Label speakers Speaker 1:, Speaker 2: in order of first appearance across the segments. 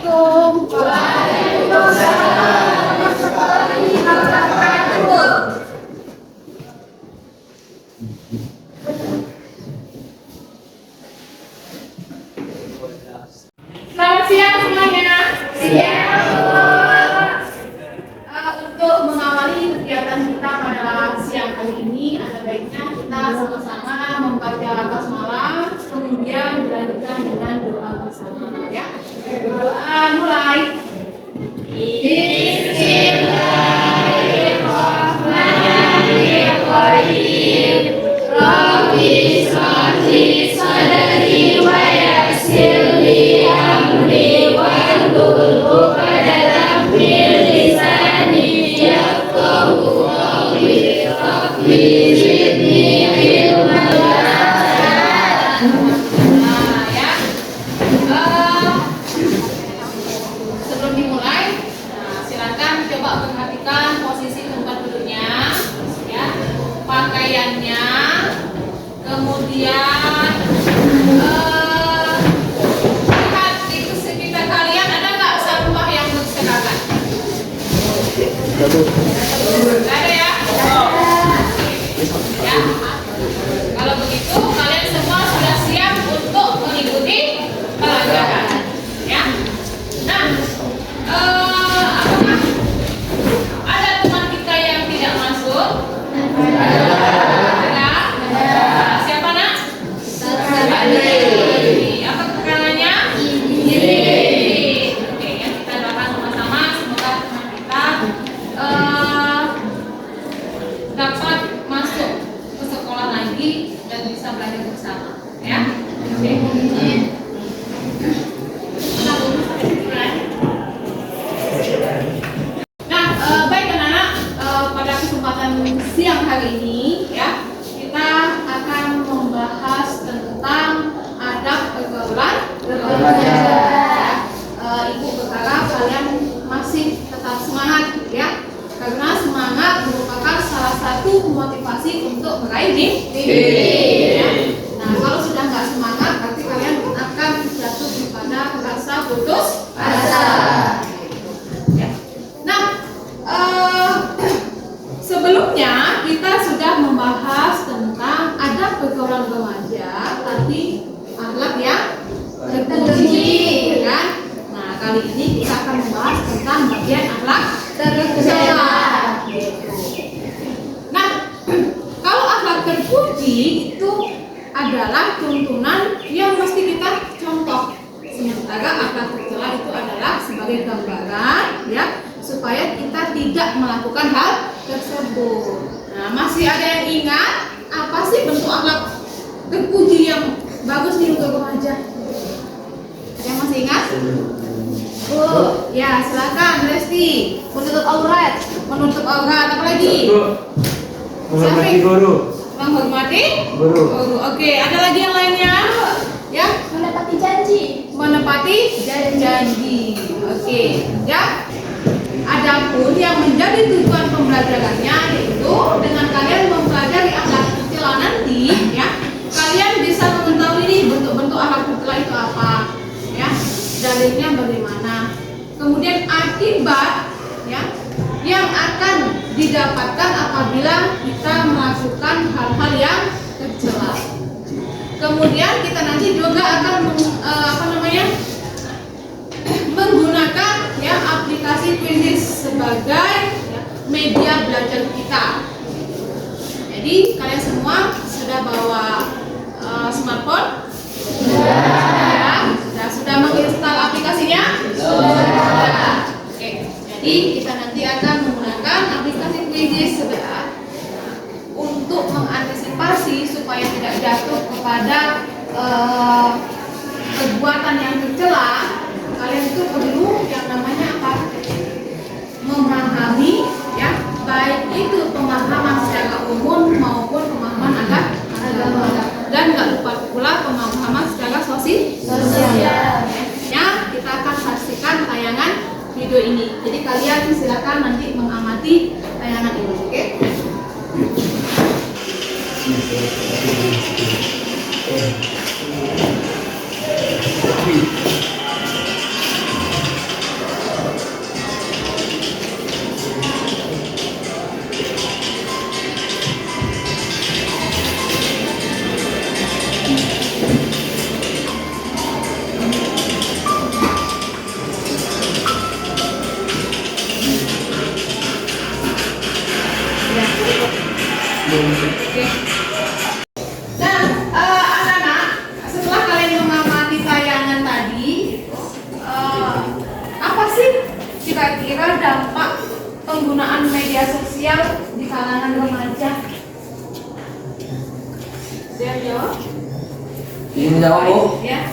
Speaker 1: Assalamualaikum. Waalaikumsalam warahmatullahi wabarakatuh. Selamat siang semuanya. Siang. Untuk mengawali kegiatan kita pada siang hari ini, ada baiknya kita sama-sama membaca basmalah, kemudian dilanjutkan dengan doa bersama, ya. Doa mulai. Bismillahirrahmanirrahim. Rabbi shrah li sadri wa yassir li amri wahlul 'uqdatam min lisani yafqahu qawli. Rabbi zidni ilman. Sebelum dimulai, silakan coba perhatikan posisi tempat duduknya, ya, pakaiannya, kemudian lihat di sekitar kalian ada nggak sampah yang berserakan? Nggak ada ya? Ya. Kalau begitu kalian semua sudah siap untuk mengikuti pelajaran, ya. Nah, apakah ada teman kita yang tidak masuk? Ada. Siapa nak? Apa kekurangannya? Oke, ya, kita doakan sama-sama semoga teman kita dapat masuk ke sekolah lagi dan bisa belajar bersama, ya. Oke. Nah, baik anak-anak, pada kesempatan siang hari ini, ya, kita akan membahas tentang adab pergaulan remaja. Ibu berharap kalian masih tetap semangat, ya, karena semangat merupakan salah satu motivasi untuk meraih mimpi. Ya. Nah, kalau sudah nggak semangat, berarti kalian akan jatuh kepada rasa putus asa. Ya. Nah, sebelumnya kita sudah membahas tentang adab pergaulan remaja, tapi akhlak yang terpuji, kan? Nah, kali ini kita akan membahas tentang bagian akhlak tercela. Nah, kalau akhlak terpuji itu adalah tuntunan yang mesti kita contoh. Sementara akhlak tercela itu adalah sebagai gambaran, ya, supaya kita tidak melakukan hal tersebut. Nah, masih ada yang ingat apa sih bentuk akhlak terpuji yang bagus nih untuk remaja? Ada yang masih ingat? Ya, silakan Lesti. Menutup aurat. Menutup aurat. Apa lagi?
Speaker 2: Menghormati guru.
Speaker 1: Menghormati guru. Oke, ada lagi yang lainnya? Ya,
Speaker 3: Menepati janji.
Speaker 1: menepati janji. Oke, ya. Adapun yang menjadi tujuan pembelajarannya yaitu dengan kalian mempelajari akhlak tercela nanti, ya, kalian bisa mengetahui nih bentuk-bentuk akhlak tercela itu apa, ya, dalilnya bagaimana, kemudian akibat, ya, yang akan didapatkan apabila kita melakukan hal-hal yang tercela. Kemudian kita nanti juga akan menggunakan, ya, aplikasi Quizizz sebagai, ya, media belajar kita. Jadi kalian semua sudah bawa smartphone? Sudah menginstal aplikasinya? Sudah. Oke. Jadi kita nanti akan menggunakan aplikasi Quizizz untuk mengantisipasi supaya tidak jatuh kepada perbuatan yang tercela. Kalian itu perlu yang namanya apa? Memahami, ya, baik itu pemahaman secara umum maupun pemahaman agama, dan nggak lupa pula pemahaman secara sosial. Ya, kita akan saksikan tayangan video ini. Jadi kalian silakan nanti mengamati tayangan ini, oke? Oke. Nah, anak-anak, setelah kalian mengamati tayangan tadi, apa sih kira-kira dampak penggunaan media sosial di kalangan remaja? Siap jawab?
Speaker 3: Ini jawab, Bu.
Speaker 1: Ya.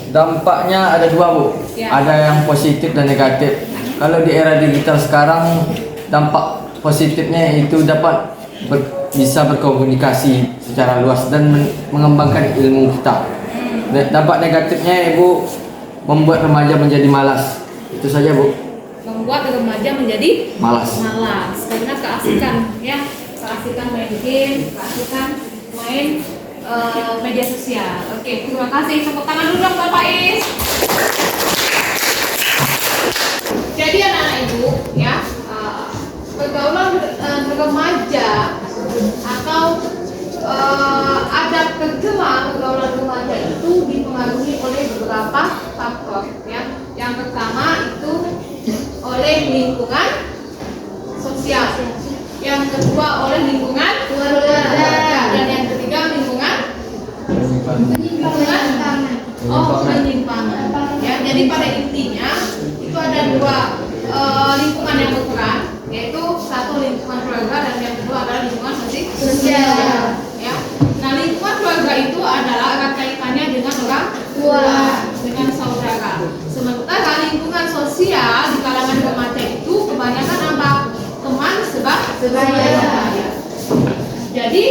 Speaker 3: Dampaknya ada dua, Bu.
Speaker 1: Ya.
Speaker 3: Ada yang positif dan negatif. Kalau di era digital sekarang, dampak positifnya itu dapat bisa berkomunikasi secara luas dan mengembangkan ilmu kita. Dampak negatifnya, Ibu, membuat remaja menjadi malas. Itu saja, Bu.
Speaker 1: Membuat remaja menjadi
Speaker 3: Malas.
Speaker 1: karena keasikan, ya, keasikan main game, keasikan main media sosial. Oke, terima kasih. Tepuk tangan dulu dong, Bapak Is. Jadi anak-anak ibu, ya, pergaulan remaja atau adab tercela pergaulan remaja itu dipengaruhi oleh beberapa faktor, ya. Yang pertama itu oleh lingkungan sosial, yang kedua oleh lingkungan keluarga, dan yang ketiga lingkungan penyimpangan. Ya, jadi pada intinya itu ada dua lingkungan yang berperan, yaitu satu lingkungan keluarga dan yang kedua adalah lingkungan sosial. Ya, nah lingkungan keluarga itu adalah erat kaitannya dengan orang tua, dengan saudara. Sementara lingkungan sosial di kalangan remaja itu kebanyakan apa? Teman sebaya. Jadi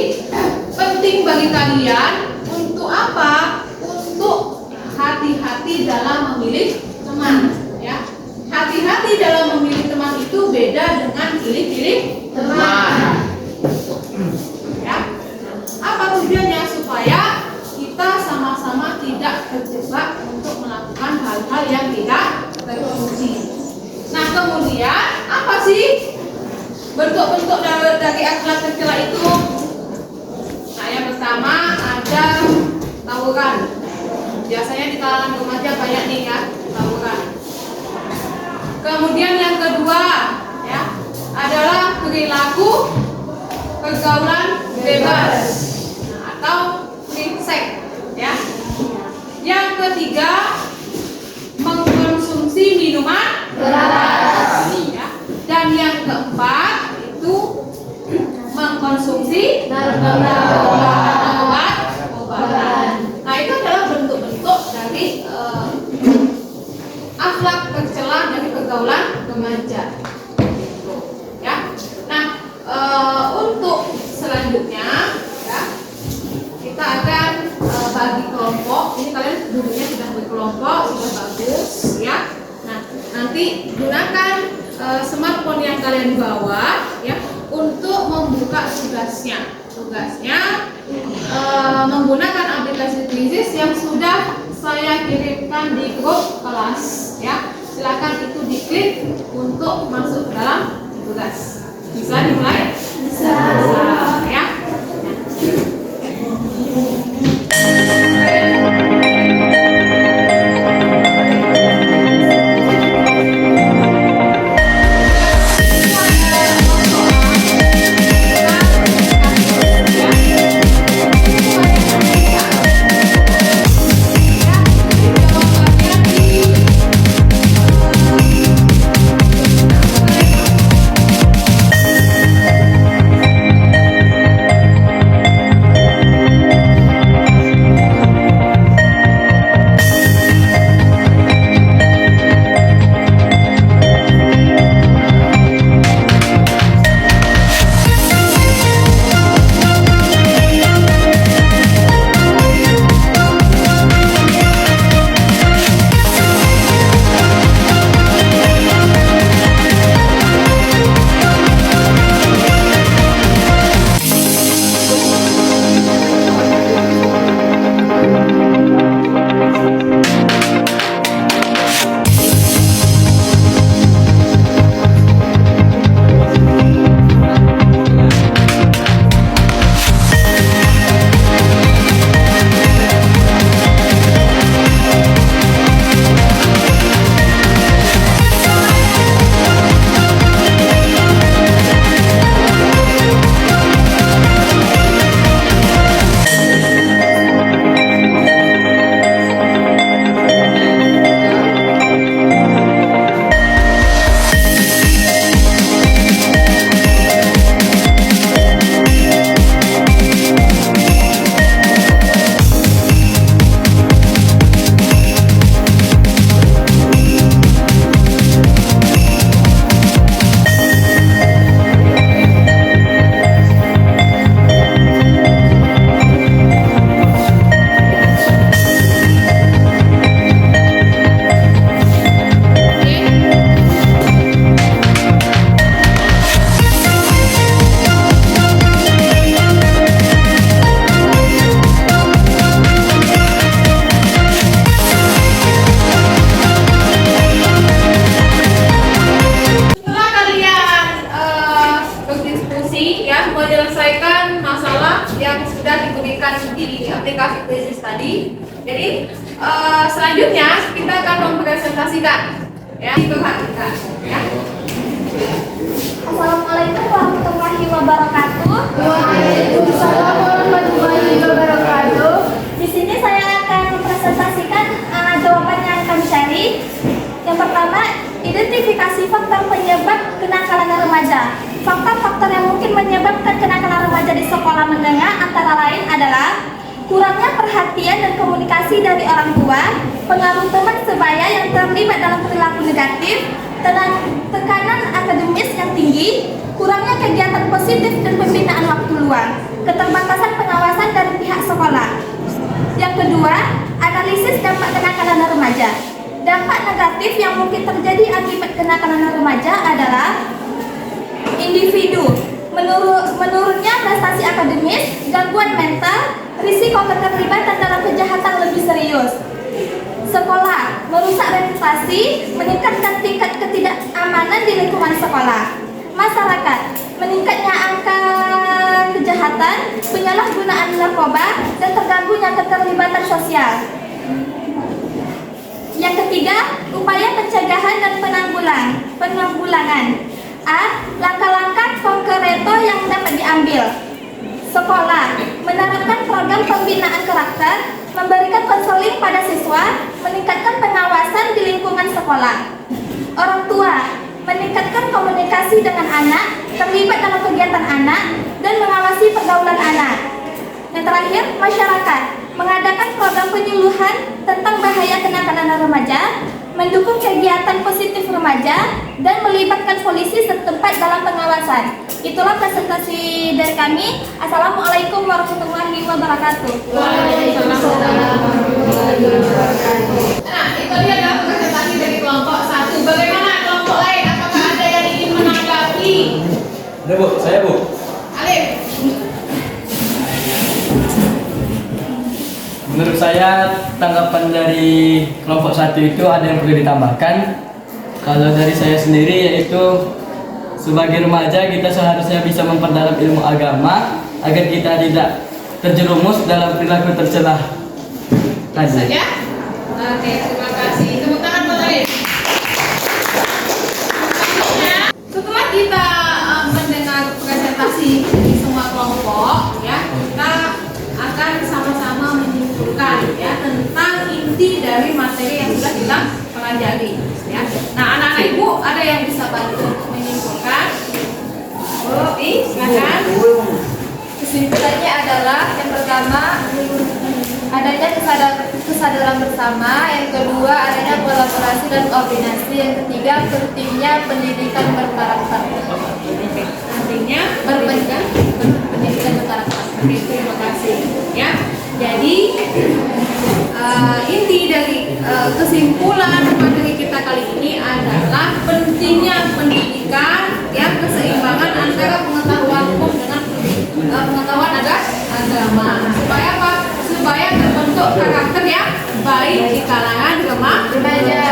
Speaker 1: penting bagi kalian untuk apa? Untuk hati-hati dalam memilih teman, ya. Hati-hati dalam memilih teman itu beda dengan pilih-pilih teman. Ya. Apa tujuannya? Supaya kita sama-sama tidak terjebak untuk melakukan hal-hal yang tidak terpuji. Nah, kemudian apa sih bentuk-bentuk dari akhlak tercela itu? Nah, yang pertama ada tawuran. Biasanya di kalangan remaja banyak nih, ya, tawuran. Kemudian yang kedua, ya, adalah perilaku pergaulan bebas, nah, atau free sex, ya. Yang ketiga, mengkonsumsi minuman keras, ya. Dan yang keempat itu mengkonsumsi obat-obatan. Nah, itu adalah bentuk-bentuk dari akhlak tercela dari pergaulan remaja. Gitu, ya. Nah, untuk selanjutnya, ya, kita akan bagi kelompok. Ini kalian dulunya sudah berkelompok, sudah bagus, ya. Nah, nanti gunakan smartphone yang kalian bawa, ya, untuk membuka tugasnya. Tugasnya menggunakan aplikasi Quizizz yang sudah saya kirimkan di grup kelas, ya. Silakan itu diklik untuk masuk ke dalam tugas. Bisa dimulai? Bisa, ya. menyelesaikan masalah yang sudah diberikan di aplikasi Quizzes tadi. Jadi selanjutnya kita akan mempresentasikan, ya, diperhatikan, ya.
Speaker 4: Assalamualaikum warahmatullahi wabarakatuh.
Speaker 1: Waalaikumsalam warahmatullahi wabarakatuh.
Speaker 4: Di sini saya akan mempresentasikan jawaban yang kami cari. Yang pertama, identifikasi faktor penyebab kenakalan remaja. Faktor-faktor yang mungkin menyebabkan kenakalan remaja di sekolah menengah antara lain adalah kurangnya perhatian dan komunikasi dari orang tua, pengaruh teman sebaya yang terlibat dalam perilaku negatif, tekanan akademis yang tinggi, kurangnya kegiatan positif dan pembinaan waktu luang, keterbatasan pengawasan dari pihak sekolah. Yang kedua, analisis dampak kenakalan remaja. Dampak negatif yang mungkin terjadi akibat kenakalan remaja adalah individu, menurunnya prestasi akademis, gangguan mental, risiko keterlibatan dalam kejahatan lebih serius. Sekolah, merusak reputasi, meningkatkan tingkat ketidakamanan di lingkungan sekolah. Masyarakat, meningkatnya angka kejahatan, penyalahgunaan narkoba, dan terganggunya keterlibatan sosial. Yang ketiga, upaya pencegahan dan penanggulangan. A. Langkah-langkah konkret yang dapat diambil. Sekolah, menerapkan program pembinaan karakter, memberikan konseling pada siswa, meningkatkan pengawasan di lingkungan sekolah. Orang tua, meningkatkan komunikasi dengan anak, terlibat dalam kegiatan anak, dan mengawasi pergaulan anak. Yang terakhir, masyarakat, mengadakan program penyuluhan tentang bahaya kenakalan remaja, mendukung kegiatan positif remaja, dan melibatkan polisi setempat dalam pengawasan. Itulah presentasi dari kami. Assalamualaikum warahmatullahi wabarakatuh.
Speaker 1: Waalaikumsalam warahmatullahi wabarakatuh. Nah, itu dia adalah presentasi dari kelompok 1. Bagaimana kelompok lain? Apakah ada yang ingin menanggapi?
Speaker 2: Ada Bu, saya Bu.
Speaker 1: Alif.
Speaker 3: Menurut saya tanggapan dari kelompok 1 itu ada yang perlu ditambahkan. Kalau dari saya sendiri yaitu sebagai remaja kita seharusnya bisa memperdalam ilmu agama agar kita tidak terjerumus dalam perilaku tercela tadi.
Speaker 1: Saja? Oke, terima kasih. Tepuk tangan buat Alif. Setelah kita mendengar presentasi dari semua kelompok, ya, kita akan sama-sama menyimpulkan, ya, tentang inti dari materi yang sudah kita pelajari, ya. Nah, anak-anak ibu ada yang bisa bantu untuk menyimpulkan? Oh, silakan.
Speaker 4: Kesimpulannya adalah yang pertama, adanya kesadaran bersama, yang kedua adanya kolaborasi dan koordinasi, yang ketiga pentingnya pendidikan berkarakter.
Speaker 1: Nantinya pendidikan berkarakter. Oke, terima kasih, ya. Jadi inti dari kesimpulan materi kita kali ini adalah pentingnya pendidikan, ya, keseimbangan antara pengetahuan umum dengan pengetahuan agama. Supaya apa? Supaya terbentuk karakter yang baik di kalangan remaja.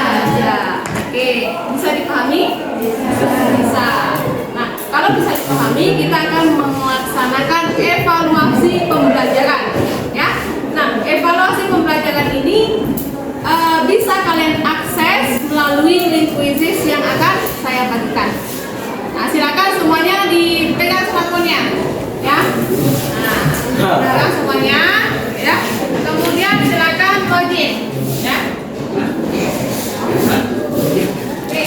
Speaker 1: Oke, bisa dipahami? Bisa. Nah, kalau bisa dipahami, kita akan melaksanakan evaluasi pembelajaran, ya. Nah, evaluasi pembelajaran ini bisa kalian akses melalui link quizzes yang akan saya bagikan. Nah, silakan semuanya dipegang smartphone-nya, ya. Nah, pegang semuanya, ya. Kemudian silakan login, ya. Oke.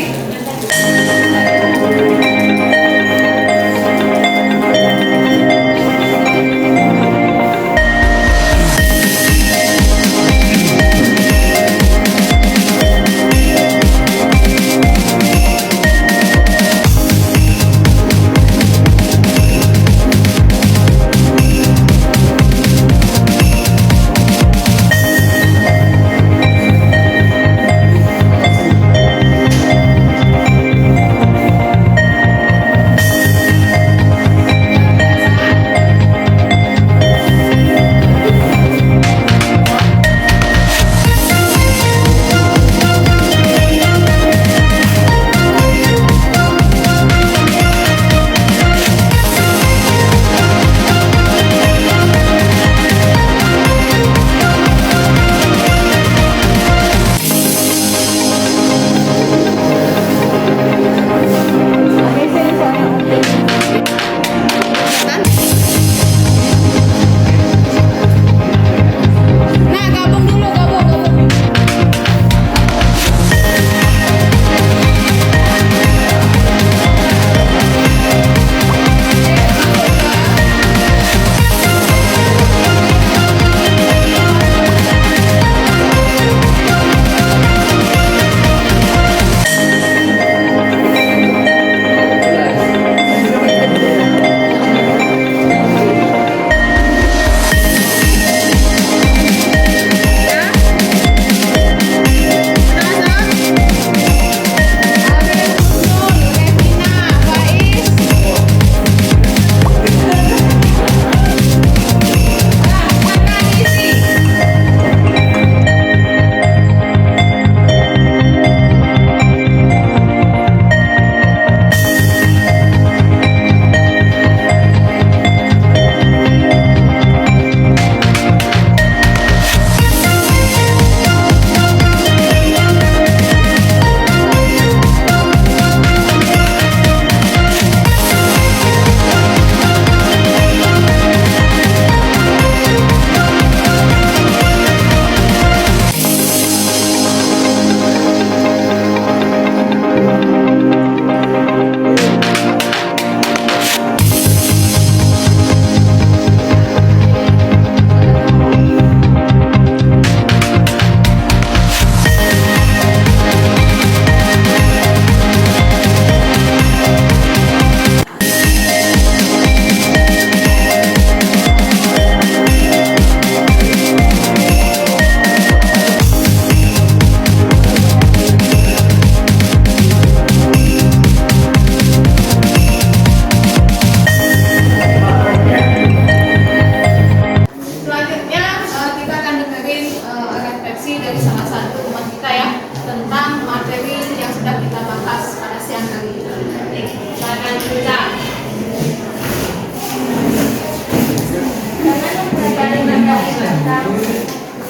Speaker 4: tentang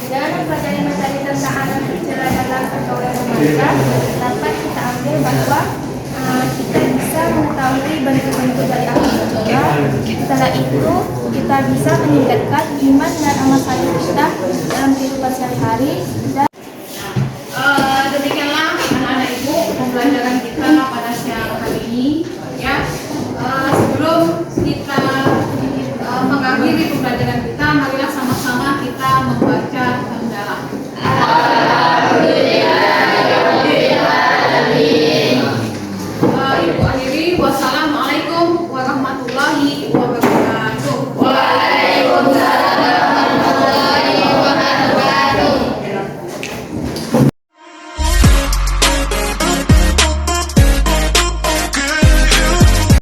Speaker 4: dalam mempelajari materi tentang anak kecil dalam pergaulan remaja dapat kita ambil bahwa kita bisa mengetahui bentuk-bentuk dari akhlak sosial. Setelah itu kita bisa meningkatkan iman dan amal saleh kita dalam kehidupan sehari-hari. Dan
Speaker 1: demikianlah anak-anak ibu pembelajaran kita pada siang hari ini ya. Sebelum kita mengakhiri pembelajaran kita, marilah sama-sama kita membaca